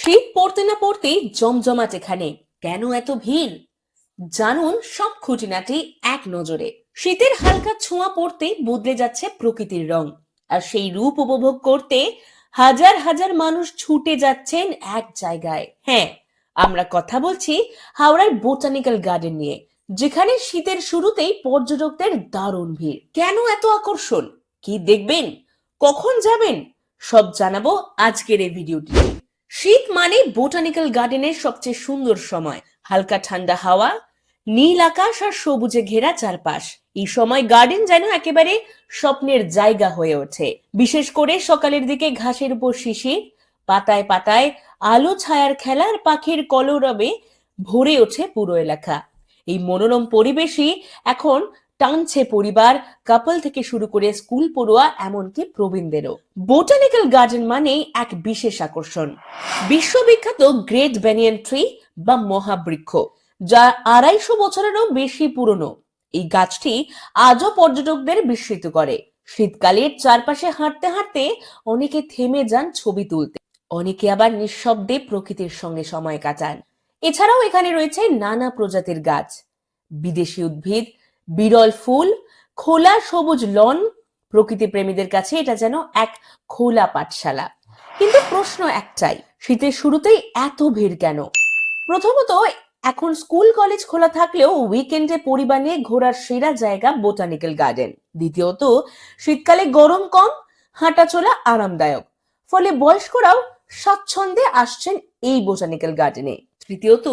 শীত পড়তে না পড়তেই জমজমাট এখানে। কেন এত ভিড় জানুন সব খুঁটিনাটি এক নজরে। শীতের হালকা ছোঁয়া পড়তেই বদলে যাচ্ছে প্রকৃতির রং, আর সেই রূপ উপভোগ করতে হাজার হাজার মানুষ ছুটে যাচ্ছেন এক জায়গায়। হ্যাঁ, আমরা কথা বলছি হাওড়ার বোটানিক্যাল গার্ডেন নিয়ে, যেখানে শীতের শুরুতেই পর্যটকদের দারুণ ভিড়। কেন এত আকর্ষণ, কি দেখবেন, কখন যাবেন, সব জানাবো আজকের এই ভিডিওটিতে। শীত মানে বোটানিক্যাল গার্ডেনের সবচেয়ে সুন্দর সময়। হালকা ঠান্ডা হাওয়া, নীল আকাশ আর সবুজে ঘেরা চারপাশ। এই সময় গার্ডেন যেন একেবারে স্বপ্নের জায়গা হয়ে ওঠে। বিশেষ করে সকালের দিকে ঘাসের উপর শিশির, পাতায় পাতায় আলো ছায়ার খেলা আর পাখির কলরবে ভরে ওঠে পুরো এলাকা। এই মনোরম পরিবেশই এখন টানছে পরিবার, কাপল থেকে শুরু করে স্কুল পড়ুয়া এমনকি প্রবীণদেরও। বোটানিক্যাল গার্ডেন মানেই এক বিশেষ আকর্ষণ। বিশ্ববিখ্যাত গ্রেট ব্যানিয়ান ট্রি বা মহাবৃক্ষ, যা 250 বছরেরও বেশি পুরনো। এই গাছটি আজও পর্যটকদের বিস্মিত করে। শীতকালে চারপাশে হাঁটতে হাঁটতে অনেকে থেমে যান ছবি তুলতে, অনেকে আবার নিঃশব্দে প্রকৃতির সঙ্গে সময় কাটান। এছাড়াও এখানে রয়েছে নানা প্রজাতির গাছ, বিদেশি উদ্ভিদ, বিরল ফুল, খোলা সবুজ লন। প্রকৃতি প্রেমীদের কাছে এটা যেন এক খোলা পাঠশালা। কিন্তু প্রশ্ন একটাই, শীতের শুরুতেই এত ভিড় কেন? প্রথমত, এখন স্কুল কলেজ খোলা থাকলেও উইকেন্ডে পরিবার নিয়ে ঘোরার সেরা জায়গা বোটানিক্যাল গার্ডেন। দ্বিতীয়ত, শীতকালে গরম কম, হাঁটাচলা আরামদায়ক, ফলে বয়স্করাও স্বাচ্ছন্দ্যে আসছেন এই বোটানিক্যাল গার্ডেনে। তৃতীয়ত,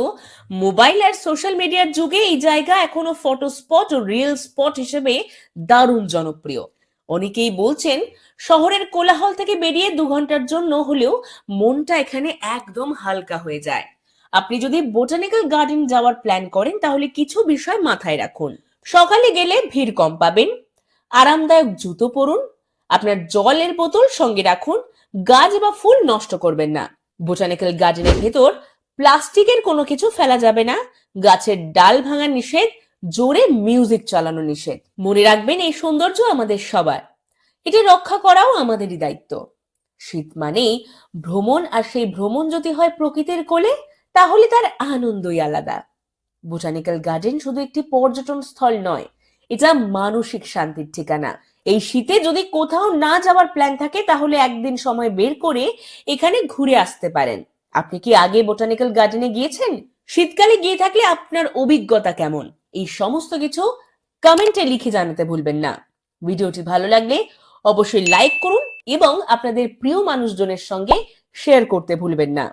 মোবাইল আর সোশ্যাল মিডিয়ার যুগে এই জায়গা এখনো ফটো স্পট ও রিল স্পট হিসেবে দারুণ জনপ্রিয়। অনেকেই বলছেন শহরের কোলাহল থেকে বেরিয়ে 2 ঘন্টার জন্য হলেও মনটা এখানে একদম হালকা হয়ে যায়। আপনি যদি বোটানিক্যাল গার্ডেন যাওয়ার প্ল্যান করেন তাহলে কিছু বিষয় মাথায় রাখুন। সকালে গেলে ভিড় কম পাবেন, আরামদায়ক জুতো পরুন, আপনার জলের বোতল সঙ্গে রাখুন, গাছ বা ফুল নষ্ট করবেন না। বোটানিক্যাল গার্ডেনের ভেতর প্লাস্টিকের কোনো কিছু ফেলা যাবে না, গাছের ডাল ভাঙা নিষেধ, জোরে মিউজিক চালানো নিষেধ। মনে রাখবেন, এই সৌন্দর্য আমাদের সবার, এটা রক্ষা করাও আমাদেরই দায়িত্ব। শীত মানেই ভ্রমণ, আর সেই ভ্রমণ যদি হয় প্রকৃতির কোলে, তাহলে তার আনন্দই আলাদা। বোটানিক্যাল গার্ডেন শুধু একটি পর্যটন স্থল নয়, এটা মানসিক শান্তির ঠিকানা। এই শীতে যদি কোথাও না যাওয়ার প্ল্যান থাকে তাহলে একদিন সময় বের করে এখানে ঘুরে আসতে পারেন। আপনি কি আগে বোটানিক্যাল গার্ডেনে গিয়েছেন? শীতকালে গিয়ে থাকলে আপনার অভিজ্ঞতা কেমন? এই সমস্ত কিছু কমেন্টে লিখে জানাতে ভুলবেন না। ভিডিওটি ভালো লাগলে অবশ্যই লাইক করুন এবং আপনাদের প্রিয় মানুষজনের সঙ্গে শেয়ার করতে ভুলবেন না।